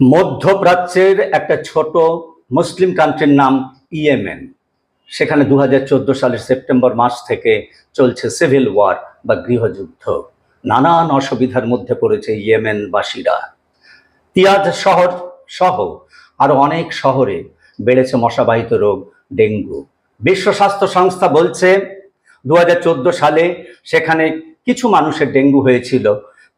মধ্যপ্রাচ্যের একটা ছোট মুসলিম কান্ট্রির নাম ইয়েমেন। সেখানে 2014 সালের সেপ্টেম্বর মাস থেকে চলছে সিভিল ওয়ার বা গৃহযুদ্ধ। নানান অসুবিধার মধ্যে পড়েছে ইয়েমেনবাসীরা। তিয়াজ শহর সহ আরো অনেক শহরে বেড়েছে মশাবাহিত রোগ ডেঙ্গু। বিশ্ব স্বাস্থ্য সংস্থা বলছে 2014 সালে সেখানে কিছু মানুষের ডেঙ্গু হয়েছিল,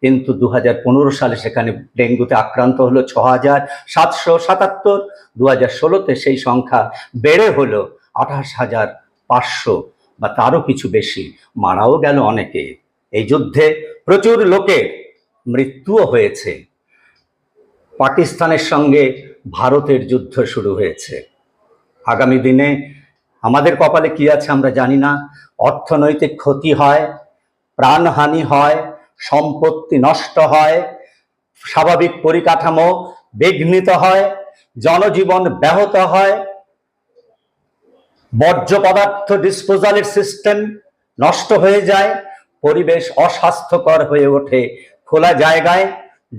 কিন্তু 2015 সালে সেখানে ডেঙ্গুতে আক্রান্ত হলো 6,777। 2016-তে সেই সংখ্যা বেড়ে হলো 28,500 বা তারও কিছু বেশি। মারাও গেল অনেকে। এই যুদ্ধে প্রচুর লোকের মৃত্যুও হয়েছে। পাকিস্তানের সঙ্গে ভারতের যুদ্ধ শুরু হয়েছে। আগামী দিনে আমাদের কপালে কি আছে আমরা জানি না। অর্থনৈতিক ক্ষতি হয়, প্রাণহানি হয়, সম্পত্তি নষ্ট হয়, স্বাভাবিক পরিকাঠামো বিঘ্নিত হয়, জনজীবন ব্যাহত হয়, বর্জ্য পদার্থ ডিসপোজালের সিস্টেম নষ্ট হয়ে যায়, পরিবেশ অস্বাস্থ্যকর হয়ে ওঠে, খোলা জায়গায়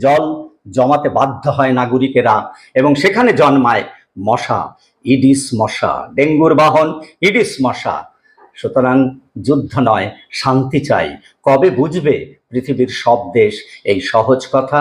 জল জমাতে বাধ্য হয় নাগরিকেরা, এবং সেখানে জন্মায় মশা, ইডিস মশা, ডেঙ্গুর বাহন ইডিস মশা। সুতরাং যুদ্ধ নয়, শান্তি চাই। কবে বুঝবে পৃথিবীর সব দেশ এই সহজ কথা?